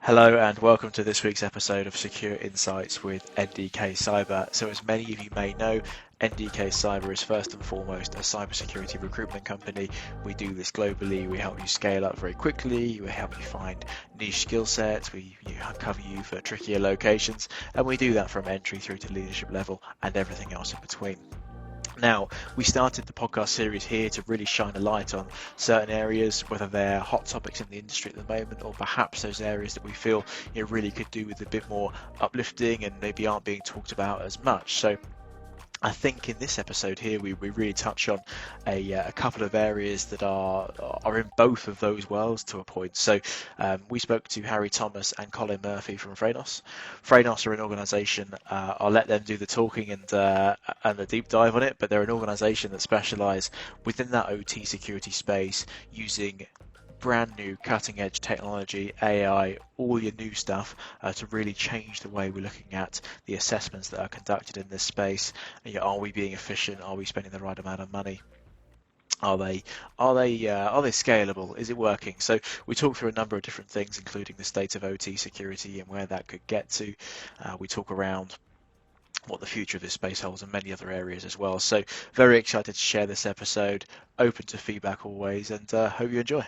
Hello and welcome to this week's episode of Secure Insights with NDK Cyber. So, as many of you may know, NDK Cyber is first and foremost a cybersecurity recruitment company. We do this globally. We help you scale up very quickly. We help you find niche skill sets. We cover you for trickier locations, and we do that from entry through to leadership level and everything else in between. Now, we started the podcast series here to really shine a light on certain areas, whether they're hot topics in the industry at the moment, or perhaps those areas that we feel really could do with a bit more uplifting and maybe aren't being talked about as much. So I think in this episode here, we really touch on a couple of areas that are in both of those worlds to a point. So we spoke to Harry Thomas and Colin Murphy from Frenos. Frenos are an organisation. I'll let them do the talking and the deep dive on it, but they're an organisation that specialise within that OT security space using brand new cutting edge technology, AI, all your new stuff to really change the way we're looking at the assessments that are conducted in this space. Are we being efficient? Are we spending the right amount of money? Are they scalable? Is it working? So we talk through a number of different things, including the state of OT security and where that could get to. We talk around what the future of this space holds and many other areas as well. So very excited to share this episode. Open to feedback always, and hope you enjoy.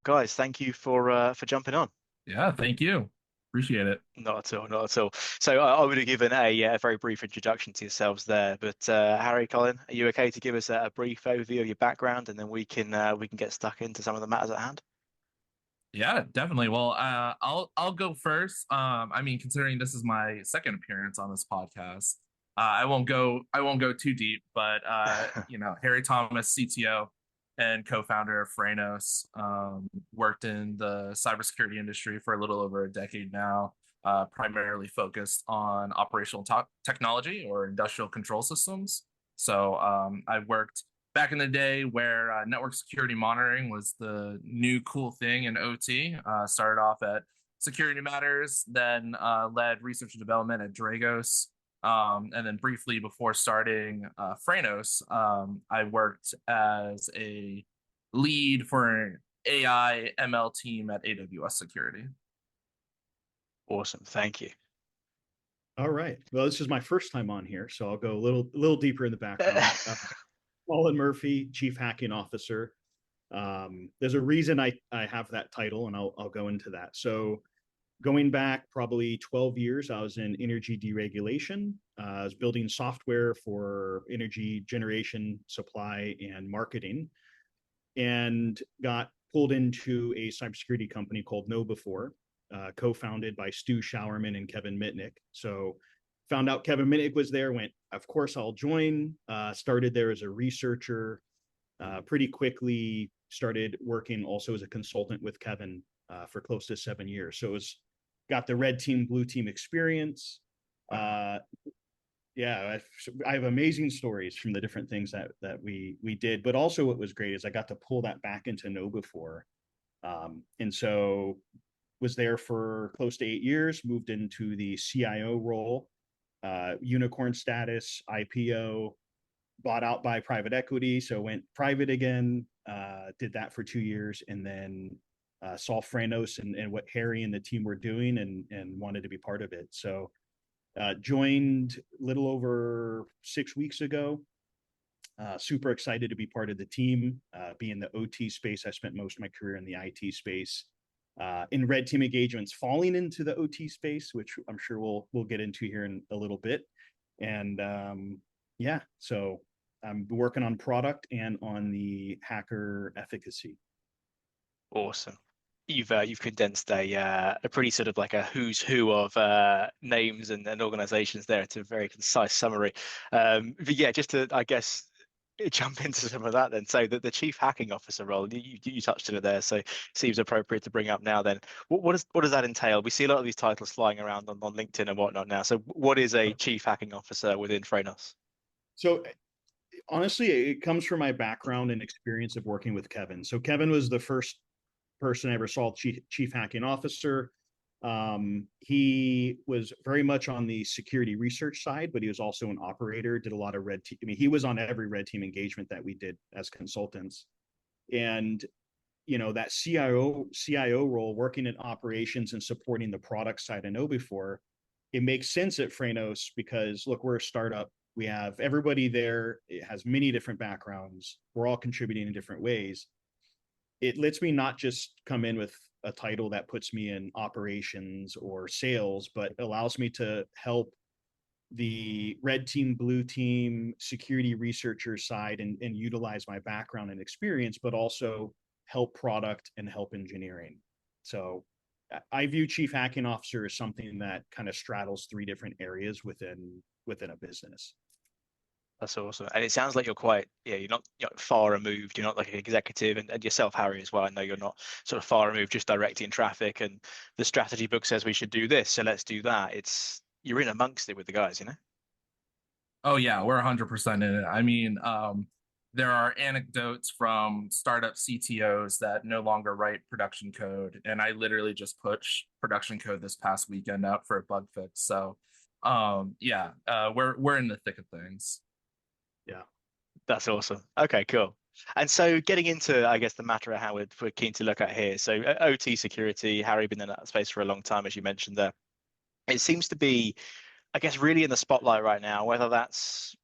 Guys, thank you for jumping on. Yeah, thank you. Appreciate it. Not at all, not at all. So I would have given a very brief introduction to yourselves there, but Harry, Colin, are you okay to give us a brief overview of your background, and then we can get stuck into some of the matters at hand? Yeah, definitely. Well, I'll go first. Considering this is my second appearance on this podcast, I won't go too deep, but Harry Thomas, CTO and co-founder of Frenos, worked in the cybersecurity industry for a little over a decade now, primarily focused on operational technology or industrial control systems. So I worked back in the day where network security monitoring was the new cool thing in OT. Started off at Security Matters, then led research and development at Dragos. And then briefly before starting Frenos, I worked as a lead for an AI ML team at AWS Security. Awesome, thank you. All right. Well, this is my first time on here, so I'll go a little deeper in the background. Colin Murphy, Chief Hacking Officer. There's a reason I have that title, and I'll go into that. So, going back probably 12 years, I was in energy deregulation. I was building software for energy generation, supply, and marketing, and got pulled into a cybersecurity company called KnowBe4, co-founded by Stu Showerman and Kevin Mitnick. So found out Kevin Mitnick was there, went, of course I'll join. Started there as a researcher. Pretty quickly started working also as a consultant with Kevin for close to 7 years. So it was got the red team, blue team experience. Yeah, I have amazing stories from the different things that we did. But also, what was great is I got to pull that back into KnowBe4, and so was there for close to 8 years. Moved into the CIO role, unicorn status, IPO, bought out by private equity, so went private again. Did that for 2 years, and then saw Frenos and what Harry and the team were doing, and wanted to be part of it. So joined a little over 6 weeks ago. Super excited to be part of the team. Be in the OT space. I spent most of my career in the IT space. In red team engagements, falling into the OT space, which I'm sure we'll get into here in a little bit. And yeah, so I'm working on product and on the hacker efficacy. Awesome. You've condensed a pretty sort of like a who's who of names and organizations there to a very concise summary. But yeah, just to I guess jump into some of that then. So the chief hacking officer role, you touched on it there, so seems appropriate to bring up now. Then what does that entail? We see a lot of these titles flying around on LinkedIn and whatnot now. So what is a chief hacking officer within Frenos? So honestly, it comes from my background and experience of working with Kevin. So Kevin was the first person I ever saw chief hacking officer. He was very much on the security research side, but he was also an operator, did a lot of red team. I mean, he was on every red team engagement that we did as consultants. And that CIO role, working in operations and supporting the product side I know before, it makes sense at Frenos because look, we're a startup. We have everybody there. It has many different backgrounds. We're all contributing in different ways. It lets me not just come in with a title that puts me in operations or sales, but allows me to help the red team, blue team, security researcher side and utilize my background and experience, but also help product and help engineering. So I view chief hacking officer as something that kind of straddles three different areas within a business. That's awesome. And it sounds like you're not far removed. You're not like an executive, and yourself, Harry, as well. I know you're not sort of far removed, just directing traffic. And the strategy book says we should do this, so let's do that. You're in amongst it with the guys, you know? Oh yeah, we're 100% in it. I mean, there are anecdotes from startup CTOs that no longer write production code, and I literally just pushed production code this past weekend out for a bug fix. So, yeah, we're in the thick of things. Yeah, That's awesome. Okay, cool. And so getting into, I guess, the matter of how we're keen to look at here. So OT security, Harry, been in that space for a long time, as you mentioned there. It seems to be, I guess, really in the spotlight right now, whether that's,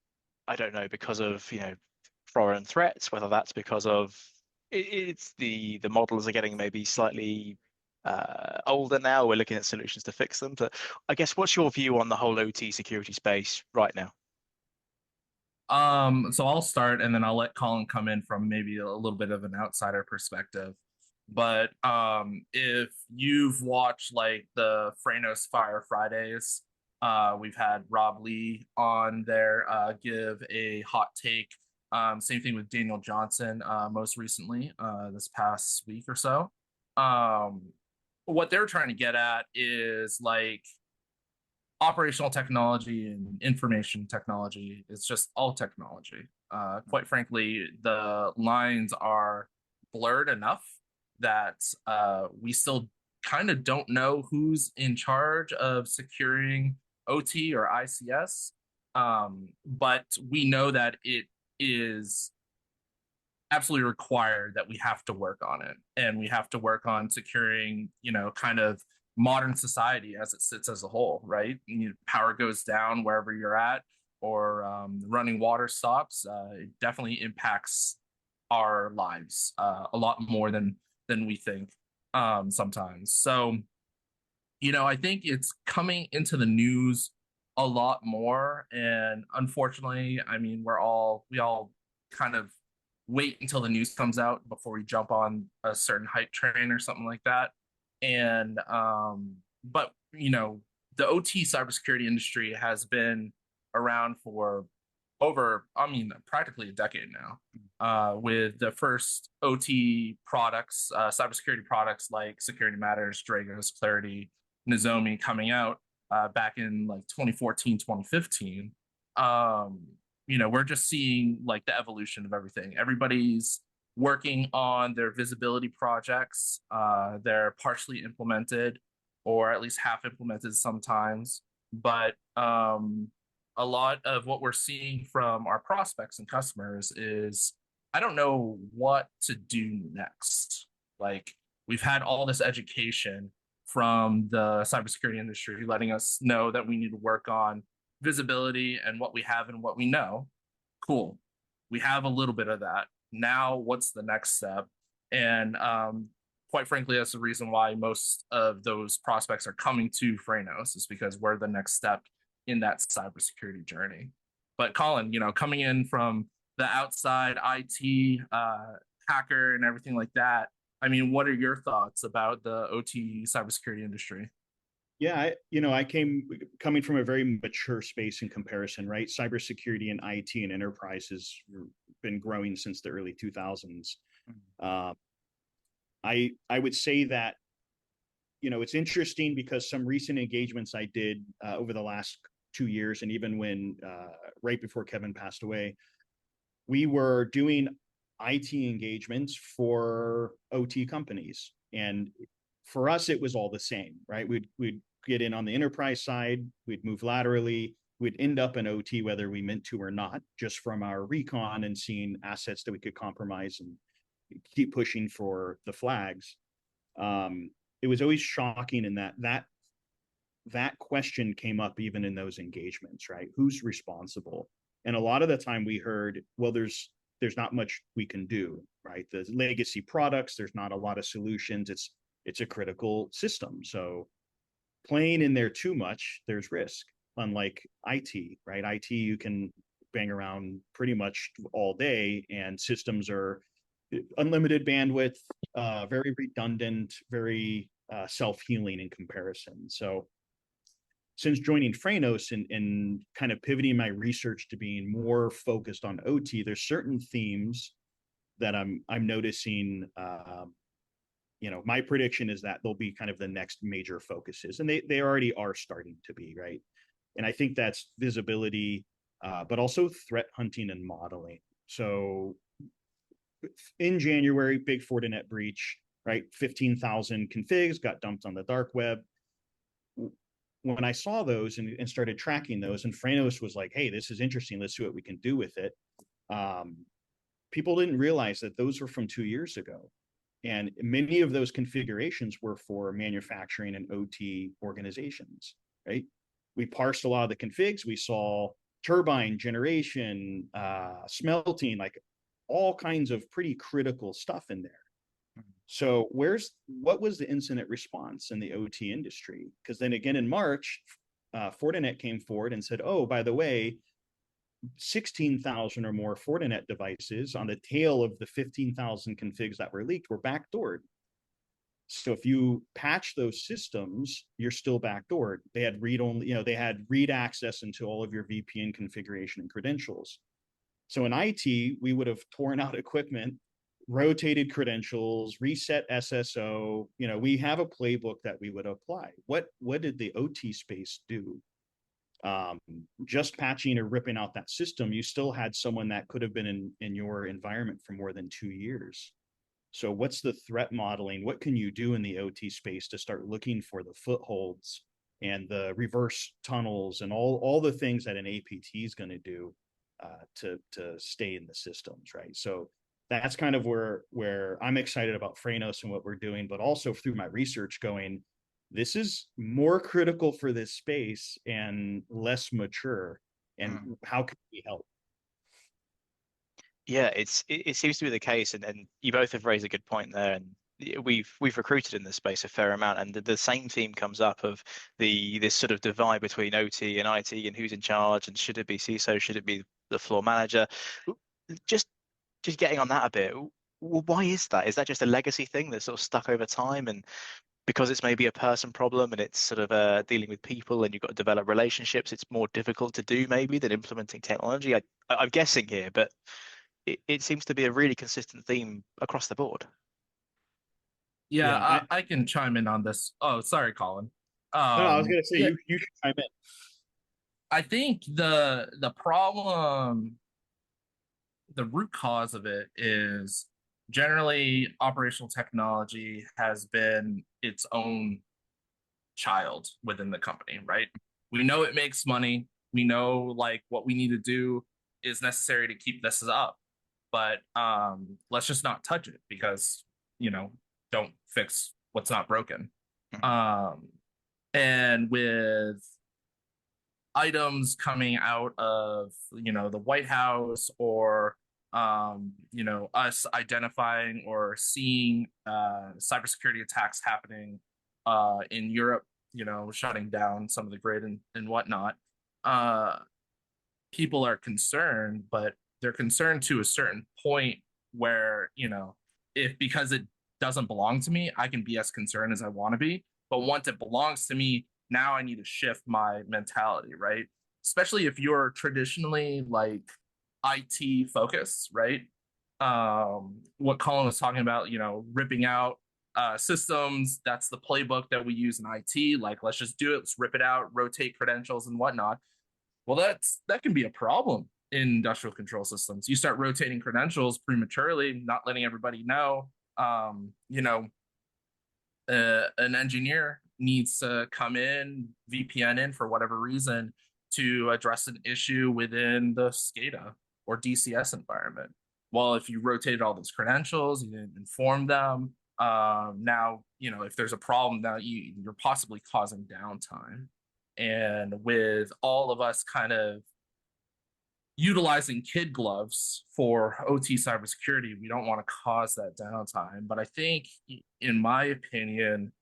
I don't know, because of, foreign threats, whether that's because of it's the models are getting maybe slightly older now. We're looking at solutions to fix them. But I guess, what's your view on the whole OT security space right now? So I'll start and then I'll let Colin come in from maybe a little bit of an outsider perspective. But if you've watched like the Frenos Fire Fridays, we've had Rob Lee on there give a hot take. Same thing with Daniel Johnson most recently this past week or so. Um, what they're trying to get at is like operational technology and information technology. It's just all technology. Quite frankly, the lines are blurred enough that we still kind of don't know who's in charge of securing OT or ICS. But we know that it is absolutely required that we have to work on it, and we have to work on securing, kind of modern society as it sits as a whole, right? Power goes down wherever you're at, or running water stops. It definitely impacts our lives a lot more than we think sometimes. So, I think it's coming into the news a lot more, and unfortunately, I mean, we all kind of wait until the news comes out before we jump on a certain hype train or something like that. And but the OT cybersecurity industry has been around for over, I mean, practically a decade now. With the first OT products, cybersecurity products like Security Matters, Dragos, Clarity, Nozomi coming out back in like 2014, 2015. We're just seeing like the evolution of everything. Everybody's working on their visibility projects. They're partially implemented or at least half implemented sometimes. But a lot of what we're seeing from our prospects and customers is, I don't know what to do next. Like, we've had all this education from the cybersecurity industry letting us know that we need to work on visibility and what we have and what we know. Cool. We have a little bit of that. Now, what's the next step? And quite frankly, that's the reason why most of those prospects are coming to Frenos, is because we're the next step in that cybersecurity journey. But Colin, coming in from the outside IT hacker and everything like that, I mean, what are your thoughts about the OT cybersecurity industry? Yeah, I coming from a very mature space in comparison, right? Cybersecurity and IT and enterprise has been growing since the early 2000s. I would say that, it's interesting because some recent engagements I did over the last 2 years, and even when right before Kevin passed away, we were doing IT engagements for OT companies. And for us, it was all the same, right? We'd get in on the enterprise side, we'd move laterally, we'd end up in OT whether we meant to or not, just from our recon and seeing assets that we could compromise and keep pushing for the flags. It was always shocking in that question came up even in those engagements, right? Who's responsible? And a lot of the time we heard, well, there's not much we can do, right? The legacy products, there's not a lot of solutions. It's a critical system. So playing in there too much, there's risk. Unlike IT, right? IT, you can bang around pretty much all day, and systems are unlimited bandwidth, very redundant, very self-healing in comparison. So since joining Frenos and kind of pivoting my research to being more focused on OT, there's certain themes that I'm noticing. My prediction is that they'll be kind of the next major focuses, and they already are starting to be, right. And I think that's visibility, but also threat hunting and modeling. So in January, big Fortinet breach, right? 15,000 configs got dumped on the dark web. When I saw those and started tracking those, and Frenos was like, hey, this is interesting, let's see what we can do with it. People didn't realize that those were from 2 years ago. And many of those configurations were for manufacturing and OT organizations, right? We parsed a lot of the configs. We saw turbine generation, smelting, like all kinds of pretty critical stuff in there. So what was the incident response in the OT industry? Because then again in March, Fortinet came forward and said, oh, by the way, 16,000 or more Fortinet devices on the tail of the 15,000 configs that were leaked were backdoored. So if you patch those systems, you're still backdoored. They had they had read access into all of your VPN configuration and credentials. So in IT, we would have torn out equipment, rotated credentials, reset SSO. We have a playbook that we would apply. What did the OT space do? Just patching or ripping out that system, you still had someone that could have been in your environment for more than 2 years. So what's the threat modeling? What can you do in the OT space to start looking for the footholds and the reverse tunnels and all the things that an APT is going to do to stay in the systems, right? So that's kind of where I'm excited about Frenos and what we're doing, but also through my research going, this is more critical for this space and less mature. And how can we help? Yeah, it seems to be the case, and you both have raised a good point there. And we've recruited in this space a fair amount, and the same theme comes up of this sort of divide between OT and IT and who's in charge, and should it be CISO, should it be the floor manager? Just getting on that a bit. Why is that? Is that just a legacy thing that's sort of stuck over time, and because it's maybe a person problem and it's sort of dealing with people and you've got to develop relationships, it's more difficult to do maybe than implementing technology? I'm guessing here, but it seems to be a really consistent theme across the board. Yeah, I can chime in on this. Oh, sorry, Colin. No, I was gonna say you should chime in. I think the problem, the root cause of it is generally operational technology has been its own child within the company, right? We know it makes money. We know like what we need to do is necessary to keep this up, but let's just not touch it because don't fix what's not broken. And with items coming out of the White House or us identifying or seeing cybersecurity attacks happening in Europe, shutting down some of the grid and whatnot. People are concerned, but they're concerned to a certain point where, if because it doesn't belong to me, I can be as concerned as I want to be. But once it belongs to me, now I need to shift my mentality, right? Especially if you're traditionally like IT focused, right? What Colin was talking about, ripping out systems, that's the playbook that we use in IT. Like, let's just do it, let's rip it out, rotate credentials and whatnot. Well, that can be a problem in industrial control systems. You start rotating credentials prematurely, not letting everybody know. An engineer needs to come in, VPN in for whatever reason to address an issue within the SCADA or DCS environment. well, if you rotated all those credentials, you didn't inform them. Now, if there's a problem, now you're possibly causing downtime. And with all of us kind of utilizing kid gloves for OT cybersecurity, we don't want to cause that downtime. But I think, in my opinion,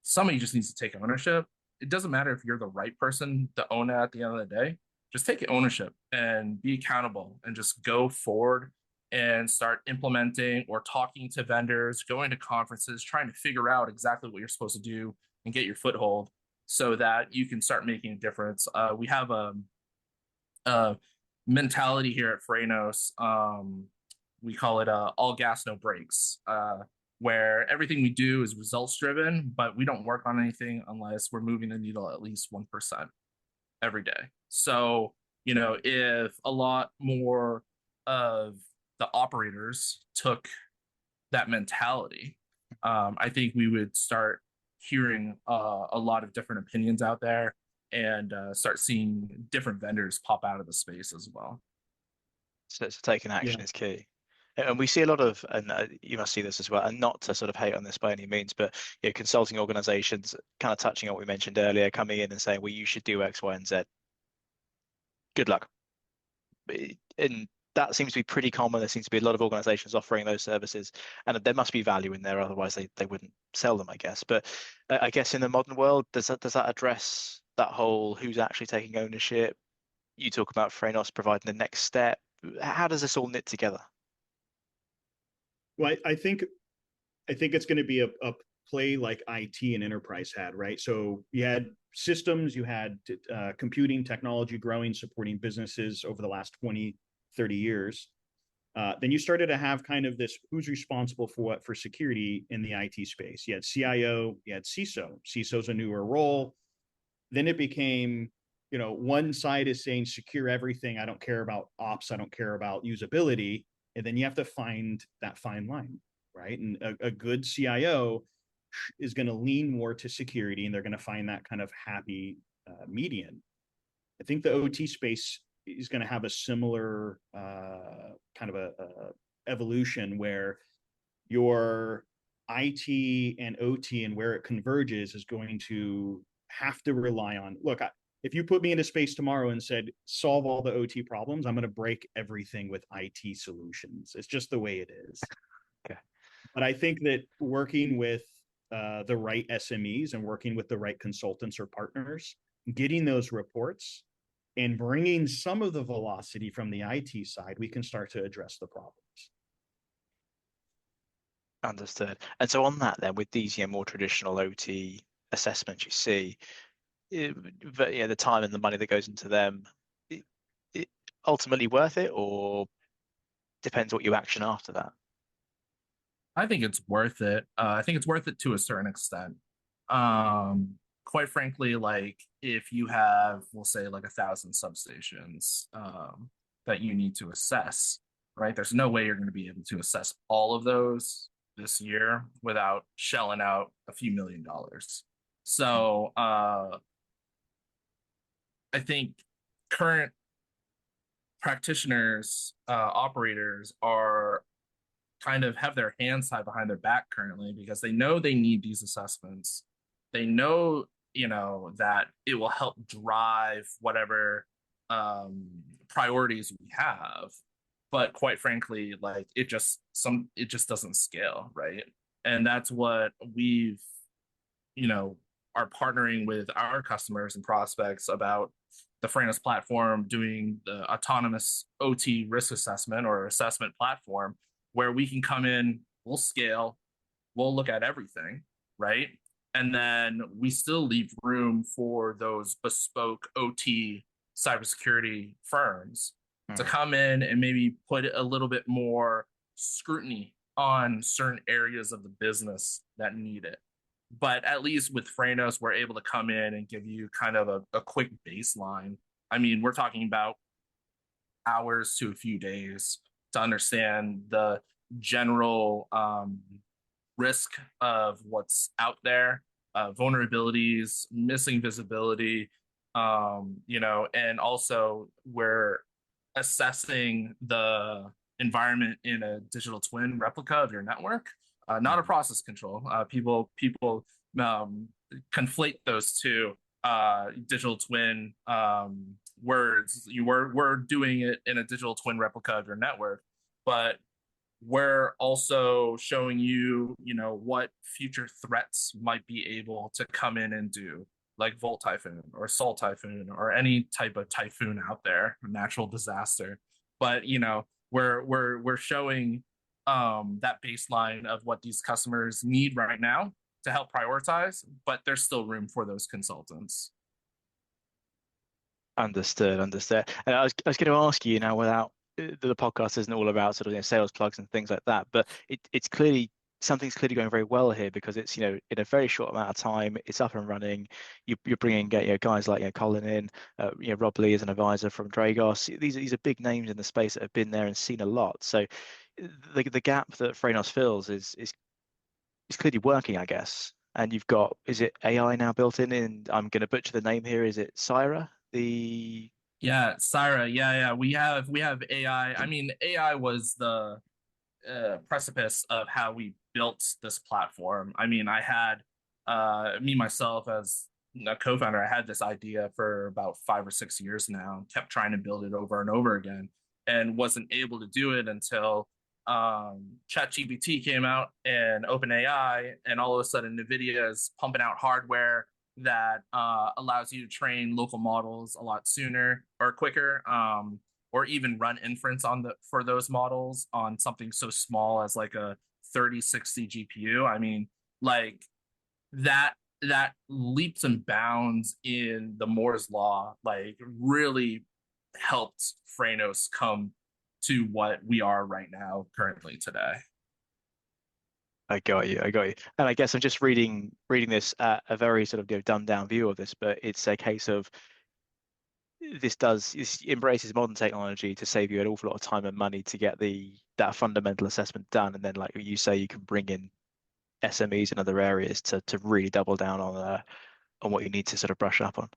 somebody just needs to take ownership. It doesn't matter if you're the right person to own it at the end of the day. Just take ownership and be accountable and just go forward and start implementing or talking to vendors, going to conferences, trying to figure out exactly what you're supposed to do and get your foothold so that you can start making a difference. We have a mentality here at Frenos. We call it all gas, no brakes, where everything we do is results driven, but we don't work on anything unless we're moving the needle at least 1% every day. So, if a lot more of the operators took that mentality, I think we would start hearing a lot of different opinions out there and start seeing different vendors pop out of the space as well. So taking action is key. And we see a lot of, and you must see this as well, and not to sort of hate on this by any means, but consulting organizations kind of touching on what we mentioned earlier, coming in and saying, well, you should do X, Y, and Z. Good luck. And that seems to be pretty common. There seems to be a lot of organizations offering those services, and there must be value in there. Otherwise, they wouldn't sell them, I guess. But I guess in the modern world, does that address that whole who's actually taking ownership? You talk about Frenos providing the next step. How does this all knit together? Well, I think it's going to be a play like IT and enterprise had, right? So you had systems, you had computing technology growing, supporting businesses over the last 20, 30 years. Then you started to have kind of this, who's responsible for what for security in the IT space. You had CIO, you had CISO. CISO's a newer role. Then it became, one side is saying secure everything. I don't care about ops. I don't care about usability. And then you have to find that fine line, right? And a good CIO is going to lean more to security, and they're going to find that kind of happy median. I think the OT space is going to have a similar kind of a evolution where your IT and OT and where it converges is going to have to rely on, look, if you put me into space tomorrow and said, solve all the OT problems, I'm going to break everything with IT solutions. It's just the way it is. Okay. But I think that working with the right SMEs and working with the right consultants or partners, getting those reports and bringing some of the velocity from the IT side, we can start to address the problems. Understood. And so on that then, with these more traditional OT assessments you see, the time and the money that goes into them, it ultimately worth it, or depends what you action after that? I think it's worth it. I think it's worth it to a certain extent. Quite frankly, like if you have, we'll say, like 1,000 substations that you need to assess, right? There's no way you're going to be able to assess all of those this year without shelling out a few $1,000,000. So I think current practitioners, operators are kind of have their hands tied behind their back currently because they know they need these assessments. They know, that it will help drive whatever priorities we have. But quite frankly, like it just doesn't scale, right? And that's what we've, are partnering with our customers and prospects about the Frenos platform doing the autonomous OT risk assessment or assessment platform where we can come in, we'll scale, we'll look at everything, right? And then we still leave room for those bespoke OT cybersecurity firms to come in and maybe put a little bit more scrutiny on certain areas of the business that need it. But at least with Frenos, we're able to come in and give you kind of a quick baseline. I mean, we're talking about hours to a few days to understand the general risk of what's out there, vulnerabilities, missing visibility, and also we're assessing the environment in a digital twin replica of your network, not a process control. People conflate those two digital twin words. We're doing it in a digital twin replica of your network, but we're also showing you, what future threats might be able to come in and do, like Volt Typhoon or Sol Typhoon or any type of typhoon out there, natural disaster. But we're showing that baseline of what these customers need right now to help prioritize, but there's still room for those consultants. Understood, understood. And I was going to ask you now, without the podcast isn't all about sort of sales plugs and things like that, but it's clearly something's clearly going very well here because it's in a very short amount of time it's up and running. You're bringing guys like Colin in, Rob Lee as an advisor from Dragos. These are big names in the space that have been there and seen a lot. So the gap that Frenos fills is clearly working, I guess. And you've got, is it AI now built in? And I'm going to butcher the name here. Is it Syra? Yeah, Syra. Yeah. We have AI. I mean, AI was the precipice of how we built this platform. I mean, I had me myself as a co-founder. I had this idea for about 5 or 6 years now. Kept trying to build it over and over again, and wasn't able to do it until ChatGPT came out and OpenAI, and all of a sudden NVIDIA is pumping out hardware that allows you to train local models a lot sooner or quicker, or even run inference for those models on something so small as like a 3060 GPU. I mean, like that leaps and bounds in the Moore's law, like really helped Frenos come to what we are right now, currently today. I got you. I got you. And I guess I'm just reading this a very sort of dumbed down view of this, but it's a case of this embraces modern technology to save you an awful lot of time and money to get that fundamental assessment done, and then like you say, you can bring in SMEs in other areas to really double down on what you need to sort of brush up on.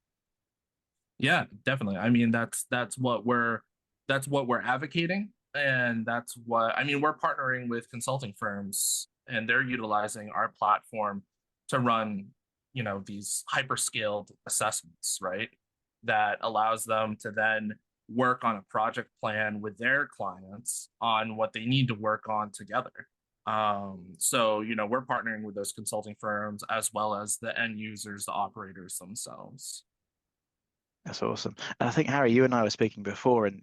Yeah, definitely. I mean, that's what we're advocating, and that's what I mean. We're partnering with consulting firms, and they're utilizing our platform to run, these hyperscaled assessments, right? That allows them to then work on a project plan with their clients on what they need to work on together. So, we're partnering with those consulting firms as well as the end users, the operators themselves. That's awesome. And I think Harry, you and I were speaking before, and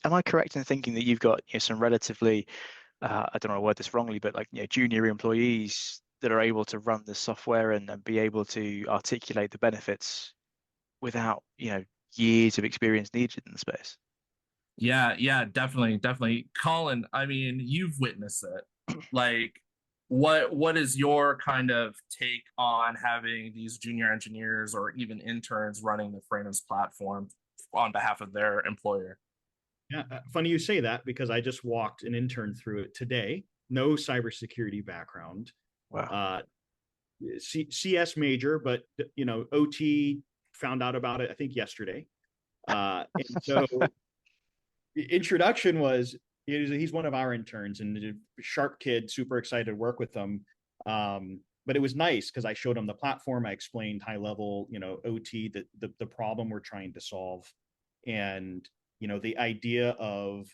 am I correct in thinking that you've got some relatively, I don't know how to word this wrongly, but like junior employees that are able to run the software and be able to articulate the benefits without years of experience needed in the space? Yeah, definitely. Colin, I mean, you've witnessed it. Like, what is your kind of take on having these junior engineers or even interns running the Frenos platform on behalf of their employer? Yeah, funny you say that because I just walked an intern through it today. No cybersecurity background, Wow. uh, CS major, but OT found out about it I think yesterday. And so the introduction was he's one of our interns and a sharp kid, super excited to work with him. But it was nice because I showed him the platform. I explained high level, OT, the problem we're trying to solve, and the idea of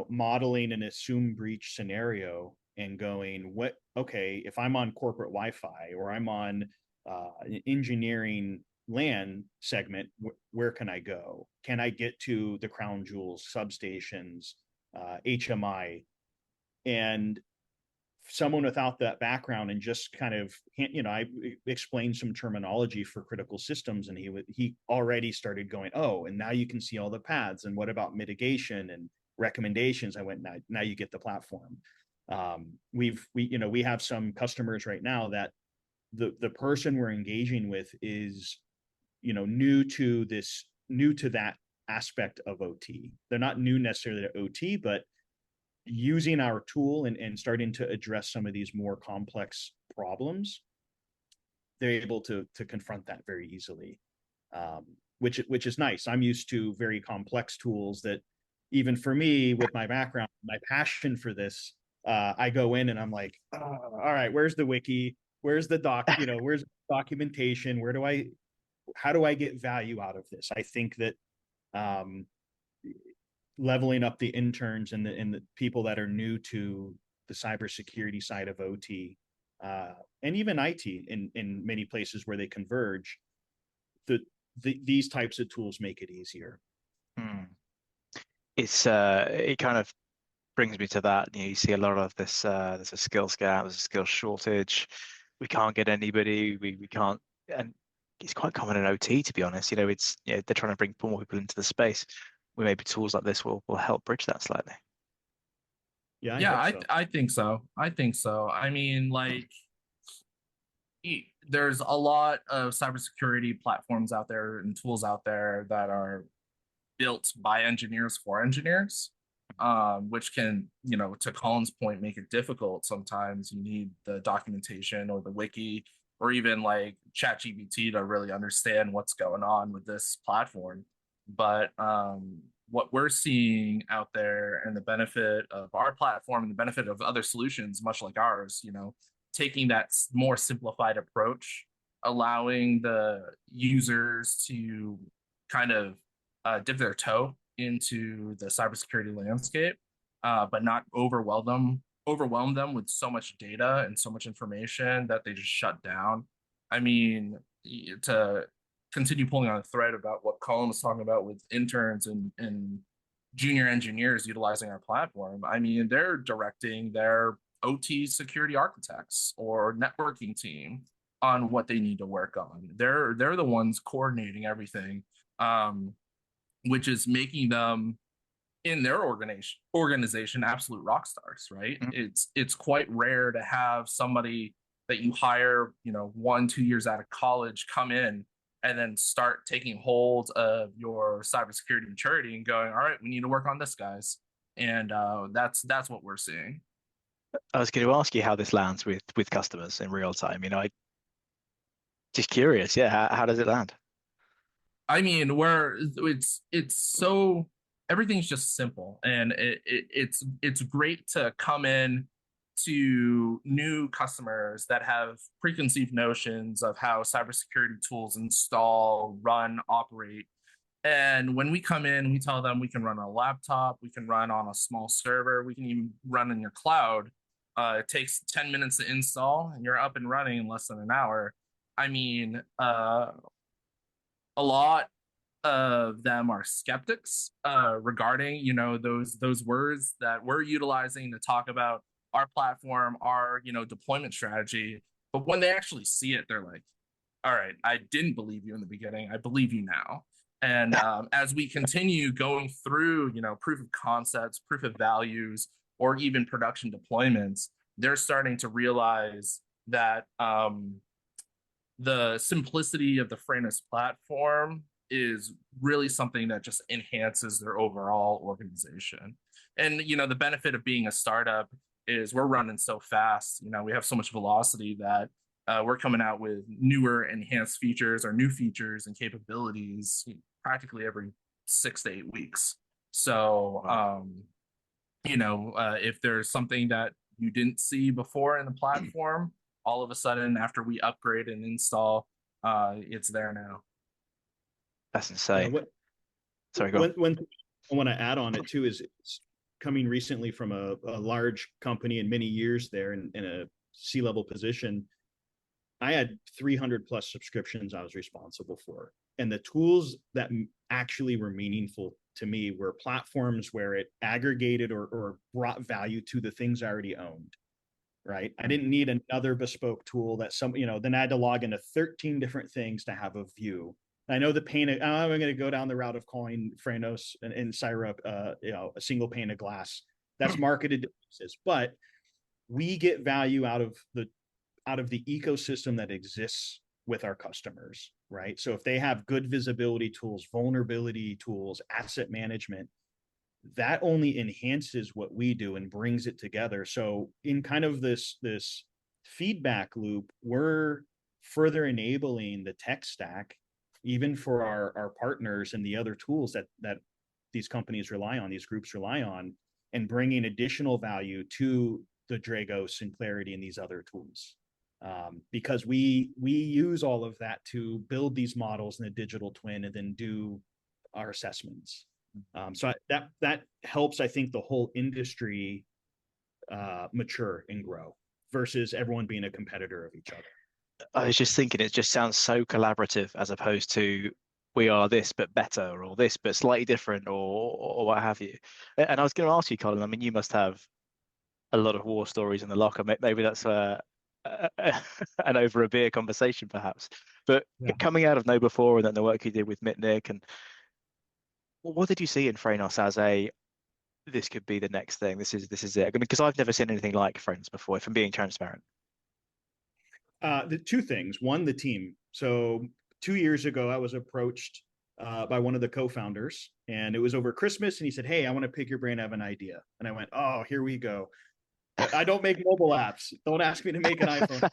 modeling an assumed breach scenario and going, okay, if I'm on corporate Wi-Fi or I'm on an engineering LAN segment, where can I go? Can I get to the crown jewels, substations, HMI? And someone without that background and just kind of, I explained some terminology for critical systems, and he already started going, oh, and now you can see all the paths. And what about mitigation and recommendations? I went, now you get the platform. We have some customers right now that the person we're engaging with is new to that aspect of OT. They're not new necessarily to OT, but using our tool and starting to address some of these more complex problems, they're able to confront that very easily, which is nice. I'm used to very complex tools that even for me with my background, my passion for this, I go in and I'm like, oh, all right, where's the wiki? Where's the where's documentation? How do I get value out of this? I think that um, leveling up the interns and the people that are new to the cybersecurity side of OT, and even IT in many places where they converge, these types of tools make it easier. Hmm. It kind of brings me to that. You see a lot of this. There's a skills gap. There's a skills shortage. We can't get anybody. We can't, and it's quite common in OT, to be honest. It's they're trying to bring more people into the space. Maybe tools like this will help bridge that slightly. Yeah, I Yeah, hope so. I think so. I think so. I mean, like, there's a lot of cybersecurity platforms out there and tools out there that are built by engineers for engineers, which can, to Colin's point, make it difficult. Sometimes you need the documentation or the wiki or even like ChatGPT to really understand what's going on with this platform. But what we're seeing out there and the benefit of our platform and the benefit of other solutions, much like ours, taking that more simplified approach, allowing the users to kind of dip their toe into the cybersecurity landscape, but not overwhelm them with so much data and so much information that they just shut down. I mean, to continue pulling on a thread about what Colin was talking about with interns and junior engineers utilizing our platform, I mean, they're directing their OT security architects or networking team on what they need to work on. They're the ones coordinating everything. Which is making them in their organization absolute rock stars, right? Mm. It's quite rare to have somebody that you hire, 1-2 years out of college, come in and then start taking hold of your cybersecurity maturity and going, all right, we need to work on this, guys. And that's what we're seeing. I was going to ask you how this lands with customers in real time. I just curious. Yeah, how does it land? I mean, where it's so everything's just simple, and it's great to come in to new customers that have preconceived notions of how cybersecurity tools install, run, operate. And when we come in, we tell them we can run on a laptop, we can run on a small server, we can even run in your cloud. It takes 10 minutes to install, and you're up and running in less than an hour. I mean, a lot of them are skeptics regarding those words that we're utilizing to talk about our platform, our deployment strategy. But when they actually see it, they're like, all right, I didn't believe you in the beginning, I believe you now. And as we continue going through proof of concepts, proof of values, or even production deployments, they're starting to realize that the simplicity of the Frenos platform is really something that just enhances their overall organization. And the benefit of being a startup is we're running so fast. We have so much velocity that we're coming out with newer enhanced features or new features and capabilities practically every 6 to 8 weeks. So if there's something that you didn't see before in the platform, all of a sudden after we upgrade and install, it's there now. That's Yeah, insane. Sorry, go on. when I want to add on it too is it's coming recently from a large company and many years there in a C-level position. I had 300 plus subscriptions I was responsible for, and the tools that actually were meaningful to me were platforms where it aggregated or brought value to the things I already owned. Right. I didn't need another bespoke tool that then I had to log into 13 different things to have a view. I know the pain of, I'm going to go down the route of calling Frenos and Syrup, a single pane of glass. That's marketed to pieces, but we get value out of the ecosystem that exists with our customers, right? So if they have good visibility tools, vulnerability tools, asset management, that only enhances what we do and brings it together. So in kind of this feedback loop, we're further enabling the tech stack, even for our partners and the other tools that these companies rely on, these groups rely on, and bringing additional value to the Dragos and Clarity and these other tools. Because we use all of that to build these models in a digital twin and then do our assessments. So that helps, I think, the whole industry mature and grow versus everyone being a competitor of each other. I was just thinking, it just sounds so collaborative as opposed to we are this but better, or this but slightly different, or what have you. And I was going to ask you, Colin. I mean, you must have a lot of war stories in the locker. Maybe that's an over a beer conversation, perhaps. But Yeah. coming out of Know Before and then the work you did with Mitnick, and what did you see in Frenos as a this could be the next thing? This is it. I mean, because I've never seen anything like Friends before. If I'm being transparent. The two things. One, the team. So 2 years ago, I was approached by one of the co-founders, and it was over Christmas. And he said, "Hey, I want to pick your brain. I have an idea." And I went, "Oh, here we go. I don't make mobile apps. Don't ask me to make an iPhone."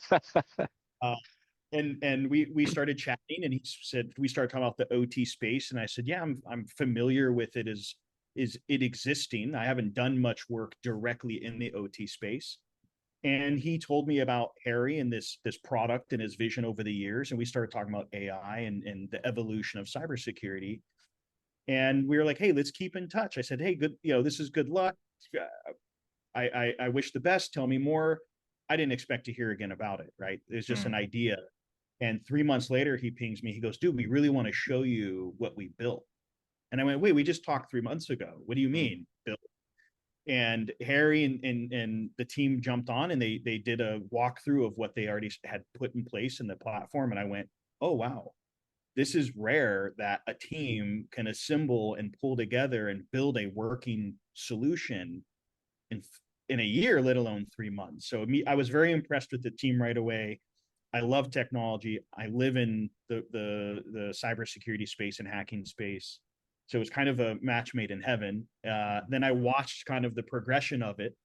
And we started chatting, and he said we started talking about the OT space, and I said, "Yeah, I'm familiar with it. Is it existing? I haven't done much work directly in the OT space." And he told me about Harry and this product and his vision over the years, and we started talking about AI and the evolution of cybersecurity. And we were like, "Hey, let's keep in touch." I said, "Hey, good, this is good luck. I wish the best. Tell me more." I didn't expect to hear again about it. Right? It was just an idea. And 3 months later, he pings me. He goes, "Dude, we really want to show you what we built." And I went, "Wait, we just talked 3 months ago. What do you mean, built?" And Harry and the team jumped on, and they did a walkthrough of what they already had put in place in the platform. And I went, "Oh, wow, this is rare that a team can assemble and pull together and build a working solution in a year, let alone 3 months." So I was very impressed with the team right away. I love technology. I live in the cybersecurity space and hacking space. So it was kind of a match made in heaven. Then I watched kind of the progression of it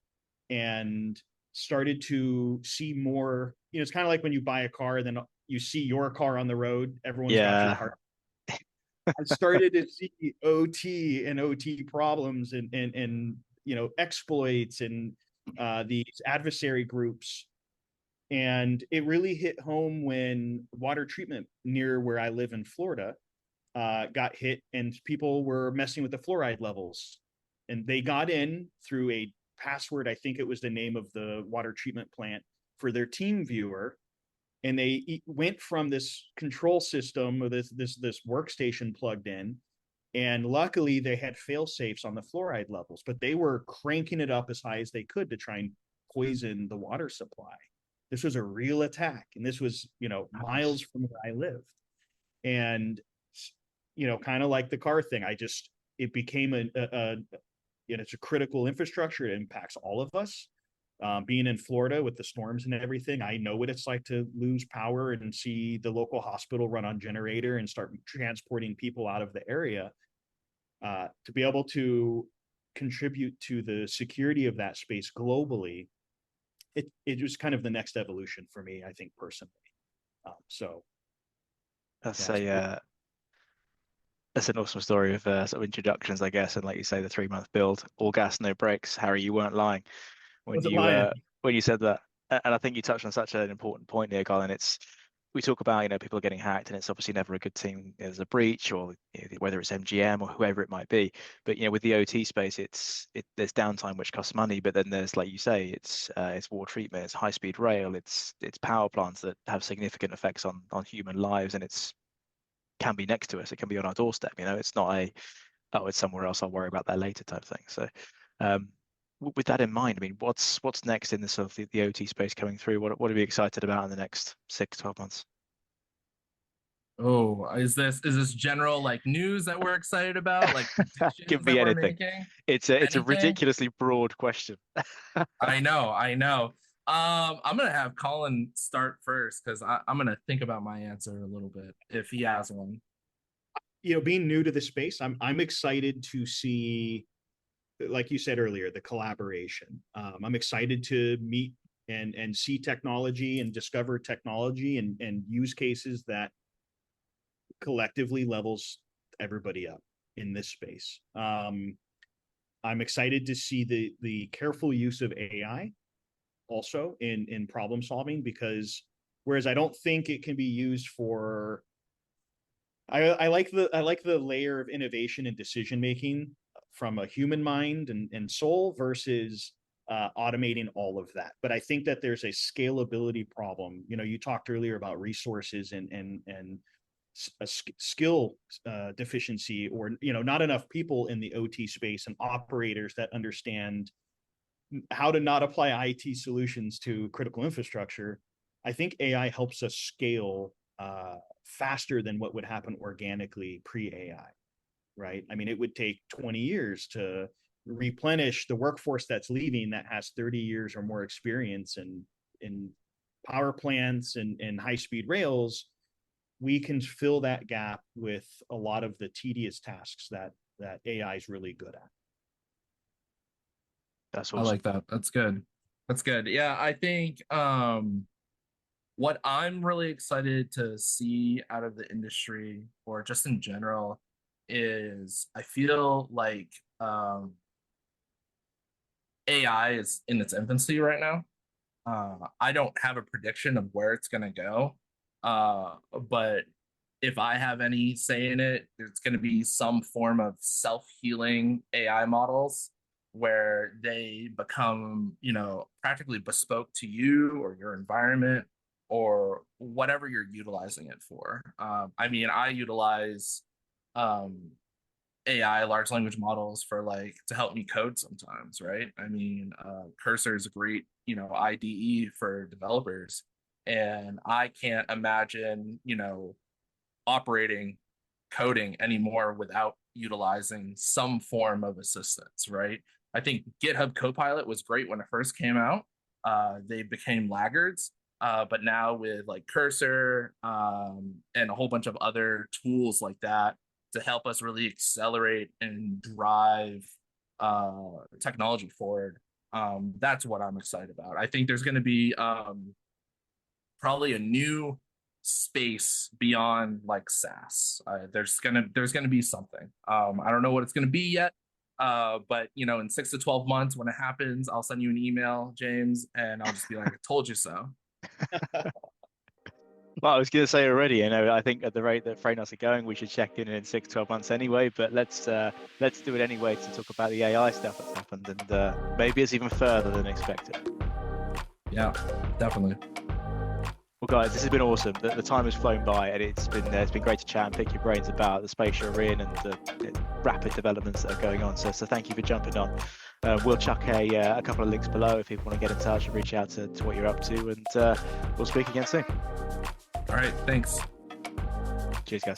and started to see more. It's kind of like when you buy a car, then you see your car on the road. Everyone's got your Yeah. car. I started to see OT and OT problems and exploits and these adversary groups. And it really hit home when water treatment near where I live in Florida got hit, and people were messing with the fluoride levels. And they got in through a password. I think it was the name of the water treatment plant for their team viewer. And they went from this control system or this workstation plugged in. And luckily they had fail safes on the fluoride levels, but they were cranking it up as high as they could to try and poison the water supply. This was a real attack. And this was, miles from where I lived. And, kind of like the car thing, it became it's a critical infrastructure. It impacts all of us. Being in Florida with the storms and everything, I know what it's like to lose power and see the local hospital run on generator and start transporting people out of the area. To be able to contribute to the security of that space globally, it was kind of the next evolution for me, I think, personally. So That's yeah, that's an awesome story of sort of introductions, I guess. And like you say, the 3 month build, all gas, no brakes. Harry, you weren't lying when wasn't lying. you said that. And I think you touched on such an important point here, Colin. We talk about people getting hacked, and it's obviously never a good thing. There's a breach, or whether it's MGM or whoever it might be. But with the OT space, there's downtime which costs money, but then there's, like you say, it's water treatment, it's high speed rail, it's power plants that have significant effects on human lives, and it's can be next to us. It can be on our doorstep. It's not it's somewhere else. I'll worry about that later type thing. So, with that in mind, I mean, what's next in the sort of the OT space coming through? What are we excited about in the next 6-12 months? Oh, is this general like news that we're excited about, like Give predictions me that we're anything. making? It's a Anything? ridiculously broad question. I know. I'm gonna have Colin start first because I'm gonna think about my answer a little bit if he has one. Being new to the space, I'm excited to see, like you said earlier, the collaboration. I'm excited to meet and see technology and discover technology and use cases that collectively levels everybody up. in this space. I'm excited to see the careful use of AI also in problem solving, because whereas I don't think it can be used for, I like the layer of innovation and decision making from a human mind and soul versus automating all of that. But I think that there's a scalability problem. You know, you talked earlier about resources and a skill deficiency, or not enough people in the OT space and operators that understand how to not apply IT solutions to critical infrastructure. I think AI helps us scale faster than what would happen organically pre-AI, right? I mean, it would take 20 years to replenish the workforce that's leaving that has 30 years or more experience in power plants and high-speed rails. We can fill that gap with a lot of the tedious tasks that AI is really good at. That's awesome. I like that. That's good. That's good. Yeah, I think what I'm really excited to see out of the industry, or just in general, is I feel like AI is in its infancy right now. I don't have a prediction of where it's going to go, but if I have any say in it, it's going to be some form of self-healing AI models where they become, practically bespoke to you or your environment or whatever you're utilizing it for. I mean, I utilize AI, large language models, for to help me code sometimes, right? I mean, Cursor is a great, IDE for developers, and I can't imagine, operating coding anymore without utilizing some form of assistance, right? I think GitHub Copilot was great when it first came out. They became laggards, but now with Cursor and a whole bunch of other tools like that to help us really accelerate and drive technology forward, that's what I'm excited about. I think there's going to be probably a new space beyond SaaS. There's gonna be something. I don't know what it's gonna be yet, but in 6 to 12 months, when it happens, I'll send you an email, James, and I'll just be like, I told you so. Well, I was going to say already, I think at the rate that Frenos are going, we should check in 6, 12 months anyway, but let's do it anyway to talk about the AI stuff that's happened, and maybe it's even further than expected. Yeah, definitely. Well, guys, this has been awesome. The time has flown by, and it's been great to chat and pick your brains about the space you're in and the rapid developments that are going on. So thank you for jumping on. We'll chuck a couple of links below if people want to get in touch and reach out to what you're up to, and we'll speak again soon. All right, thanks. Cheers, guys.